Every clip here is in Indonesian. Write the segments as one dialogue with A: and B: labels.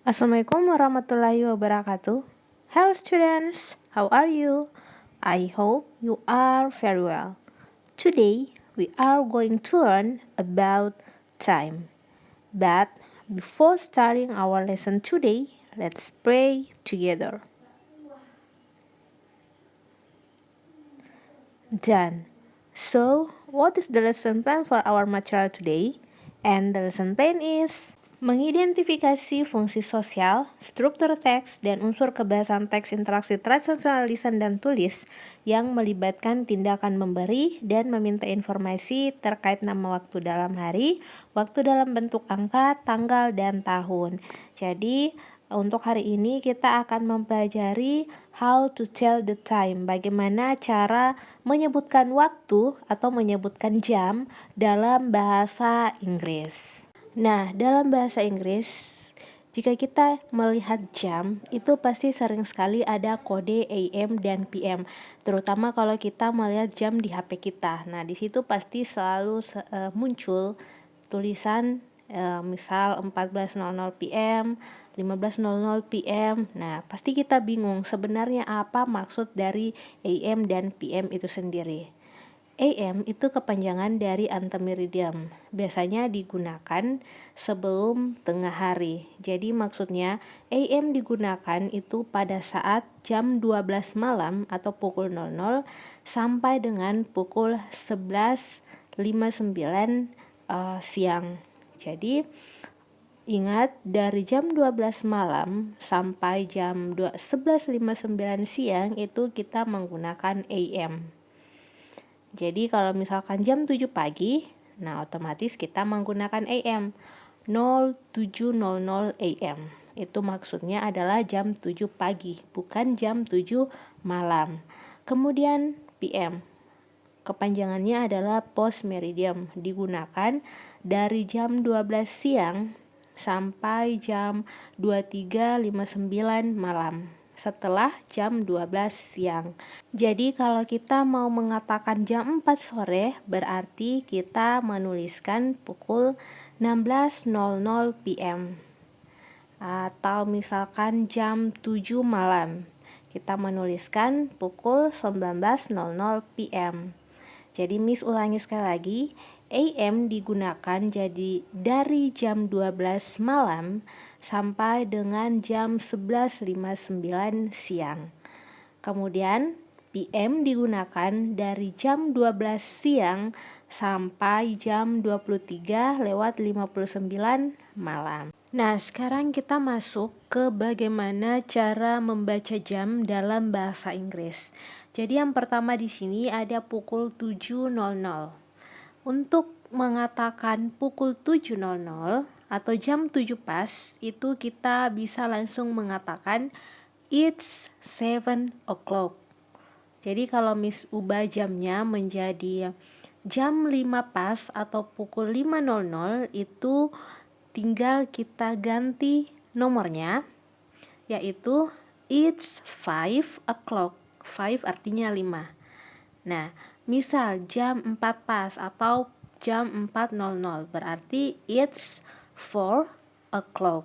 A: Assalamualaikum warahmatullahi wabarakatuh. Hello students, how are you? I hope you are very well. Today we are going to learn about time. But before starting our lesson today, let's pray together. Done. So, what is the lesson plan for our material today? And the lesson plan is mengidentifikasi fungsi sosial, struktur teks, dan unsur kebiasaan teks interaksi transaksional lisan dan tulis yang melibatkan tindakan memberi dan meminta informasi terkait nama waktu dalam hari, waktu dalam bentuk angka, tanggal, dan tahun. Jadi, untuk hari ini kita akan mempelajari how to tell the time, bagaimana cara menyebutkan waktu atau menyebutkan jam dalam bahasa Inggris. Nah, dalam bahasa Inggris, jika kita melihat jam, itu pasti sering sekali ada kode AM dan PM, terutama kalau kita melihat jam di HP kita. Nah, di situ pasti selalu muncul tulisan misal 14.00 PM, 15.00 PM. Nah, pasti kita bingung sebenarnya apa maksud dari AM dan PM itu sendiri. AM itu kepanjangan dari antemeridium. Biasanya digunakan sebelum tengah hari. Jadi maksudnya AM digunakan itu pada saat jam 12 malam atau pukul 00 sampai dengan pukul 11.59 siang. Jadi ingat, dari jam 12 malam sampai jam 11.59 siang itu kita menggunakan AM. Jadi kalau misalkan jam 7 pagi, nah otomatis kita menggunakan AM 07.00 AM. Itu maksudnya adalah jam 7 pagi, bukan jam 7 malam. Kemudian PM, kepanjangannya adalah post meridium, digunakan dari jam 12 siang sampai jam 23.59 malam, setelah jam 12 siang. Jadi kalau kita mau mengatakan jam 4 sore, berarti kita menuliskan pukul 16.00 PM. Atau misalkan jam 7 malam, kita menuliskan pukul 19.00 PM. Jadi Miss ulangi sekali lagi, AM digunakan jadi dari jam 12 malam sampai dengan jam 11.59 siang. Kemudian PM digunakan dari jam 12 siang sampai jam 23:59 malam. Nah, sekarang kita masuk ke bagaimana cara membaca jam dalam bahasa Inggris. Jadi yang pertama di sini ada pukul 7.00. Untuk mengatakan pukul 7.00 atau jam 7 pas, itu kita bisa langsung mengatakan it's 7 o'clock. Jadi kalau Miss ubah jamnya menjadi jam 5 pas atau pukul 5.00, itu tinggal kita ganti nomornya, yaitu it's 5 o'clock. 5 artinya 5. Nah, misal jam 4 pas atau jam 4.00, berarti it's 4 o'clock.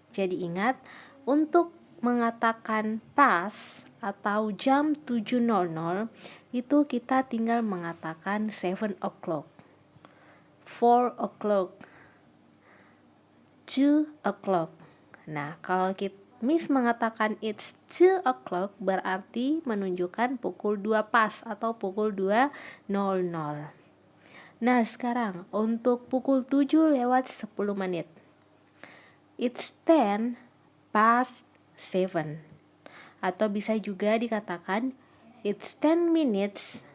A: Jadi ingat, untuk mengatakan pas atau jam 7.00 itu kita tinggal mengatakan 7 o'clock, 4 o'clock, 2 o'clock. Nah, kalau Miss mengatakan it's 2 o'clock, berarti menunjukkan pukul 2 pas atau pukul 2.00. Nah, sekarang untuk pukul 7:10. It's 10 past 7. Atau bisa juga dikatakan it's 10 minutes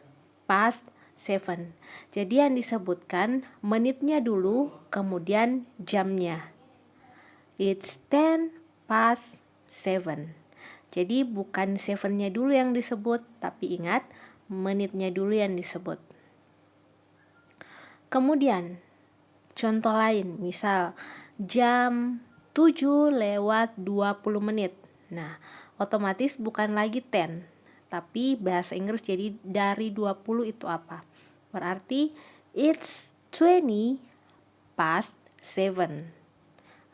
A: past 7. Jadi yang disebutkan menitnya dulu, kemudian jamnya. It's 10 past 7. Jadi bukan 7-nya dulu yang disebut, tapi ingat menitnya dulu yang disebut. Kemudian contoh lain, misal jam 7:20. Nah, otomatis bukan lagi 10, tapi bahasa Inggris jadi dari 20 itu apa? Berarti it's 20 past 7.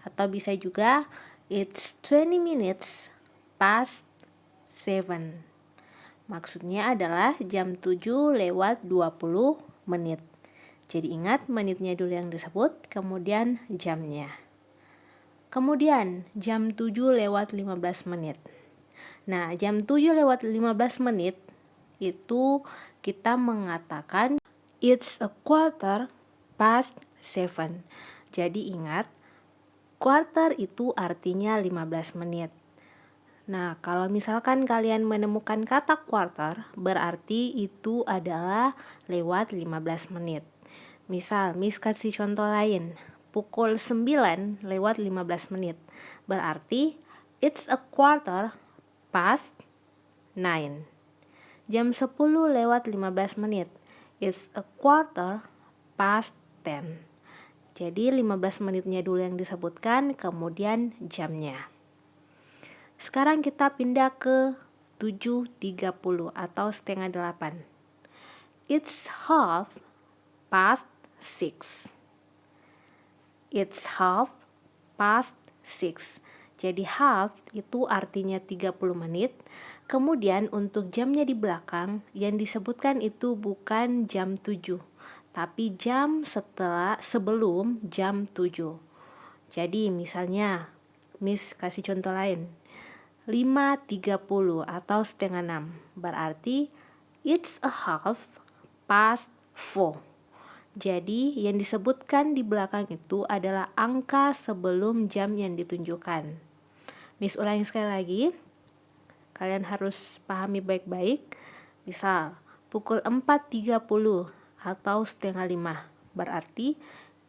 A: atau bisa juga it's 20 minutes past 7. Maksudnya adalah jam 7 lewat 20 menit. Jadi ingat menitnya dulu yang disebut, kemudian jamnya. Kemudian jam 7 lewat 15 menit. Nah, jam 7 lewat 15 menit itu kita mengatakan it's a quarter past 7. Jadi ingat, quarter itu artinya 15 menit. Nah, kalau misalkan kalian menemukan kata quarter, berarti itu adalah lewat 15 menit. Misal, Miss kasih contoh lain. Pukul 9 lewat 15 menit. Berarti it's a quarter past 9. Jam 10 lewat 15 menit. It's a quarter past 10. Jadi 15 menitnya dulu yang disebutkan, kemudian jamnya. Sekarang kita pindah ke 7.30 atau setengah 8. It's half past 6. It's half past 6. Jadi half itu artinya 30 menit. Kemudian untuk jamnya di belakang yang disebutkan itu bukan jam 7, tapi jam sebelum jam 7. Jadi misalnya Miss kasih contoh lain. 5.30 atau setengah 6. Berarti it's a half past 4. Jadi yang disebutkan di belakang itu adalah angka sebelum jam yang ditunjukkan. Miss ulangi sekali lagi. Kalian harus pahami baik-baik. Misal pukul 4.30 atau setengah 5. Berarti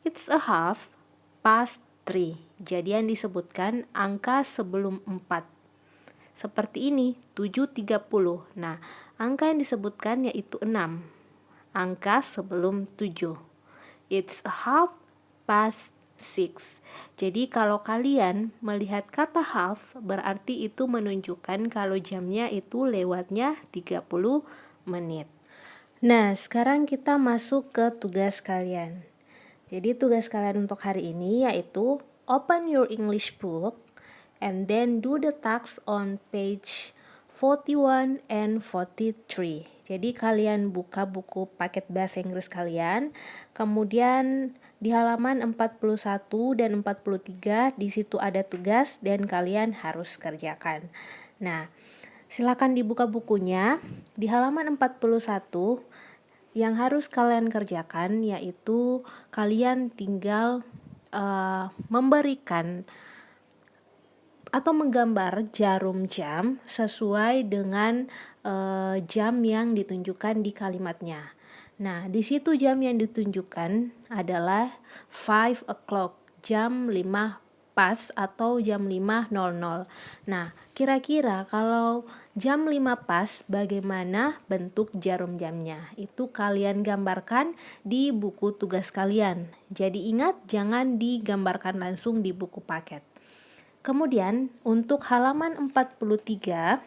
A: it's a half past 3. Jadi yang disebutkan angka sebelum 4. Seperti ini, 7.30. Nah, angka yang disebutkan yaitu 6. Angka sebelum 7. It's a half past 6. Jadi kalau kalian melihat kata half, berarti itu menunjukkan kalau jamnya itu lewatnya 30 menit. Nah, sekarang kita masuk ke tugas kalian. Jadi tugas kalian untuk hari ini yaitu open your English book and then do the task on page 41 and 43. Jadi kalian buka buku paket bahasa Inggris kalian, kemudian di halaman 41 dan 43 di situ ada tugas dan kalian harus kerjakan. Nah, silakan dibuka bukunya. Di halaman 41 yang harus kalian kerjakan yaitu kalian tinggal memberikan atau menggambar jarum jam sesuai dengan jam yang ditunjukkan di kalimatnya. Nah, di situ jam yang ditunjukkan adalah 5 o'clock, jam 5 pas atau jam 5.00. Nah, kira-kira kalau jam 5 pas bagaimana bentuk jarum jamnya? Itu kalian gambarkan di buku tugas kalian. Jadi ingat, jangan digambarkan langsung di buku paket. Kemudian untuk halaman 43,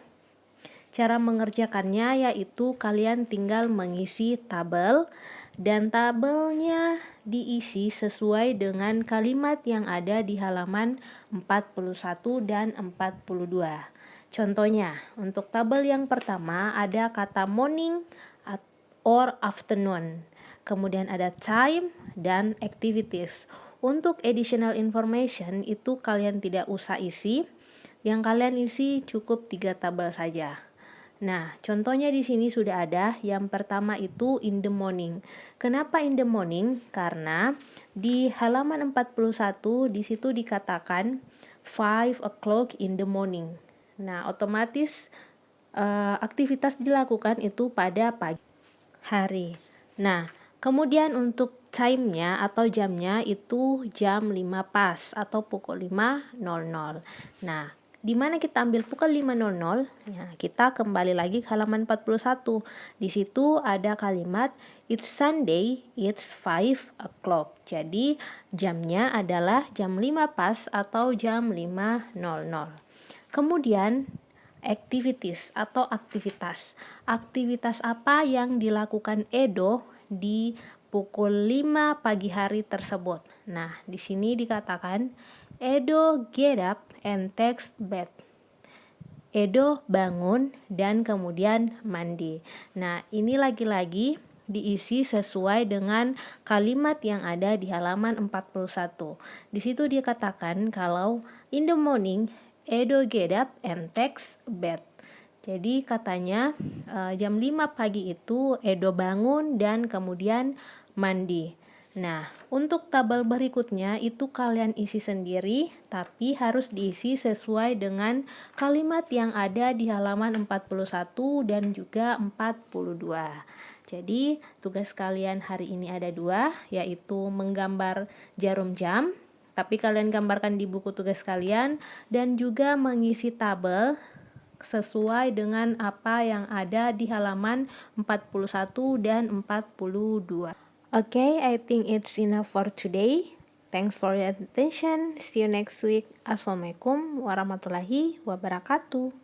A: cara mengerjakannya yaitu kalian tinggal mengisi tabel dan tabelnya diisi sesuai dengan kalimat yang ada di halaman 41 dan 42. Contohnya, untuk tabel yang pertama ada kata morning or afternoon. Kemudian ada time dan activities. Untuk additional information itu kalian tidak usah isi. Yang kalian isi cukup 3 tabel saja. Nah, contohnya di sini sudah ada. Yang pertama itu in the morning. Kenapa in the morning? Karena di halaman 41 di situ dikatakan 5 o'clock in the morning. Nah, otomatis aktivitas dilakukan itu pada pagi hari. Nah, kemudian untuk time-nya atau jamnya itu jam 5 pas atau pukul 5.00. Nah, di mana kita ambil pukul 5.00? Ya, kita kembali lagi ke halaman 41. Di situ ada kalimat it's Sunday, it's 5 o'clock. Jadi, jamnya adalah jam 5 pas atau jam 5.00. Kemudian activities atau aktivitas. Aktivitas apa yang dilakukan Edo di pukul 5 pagi hari tersebut? Nah, di sini dikatakan Edo get up and takes bath. Edo bangun dan kemudian mandi. Nah, ini lagi-lagi diisi sesuai dengan kalimat yang ada di halaman 41. Di situ dikatakan kalau in the morning, Edo get up and takes bath. Jadi katanya jam 5 pagi itu Edo bangun dan kemudian mandi. Nah, untuk tabel berikutnya itu kalian isi sendiri, tapi harus diisi sesuai dengan kalimat yang ada di halaman 41 dan juga 42. Jadi, tugas kalian hari ini ada 2, yaitu menggambar jarum jam, tapi kalian gambarkan di buku tugas kalian, dan juga mengisi tabel sesuai dengan apa yang ada di halaman 41 dan 42. Okay, I think it's enough for today. Thanks for your attention. See you next week. Assalamualaikum warahmatullahi wabarakatuh.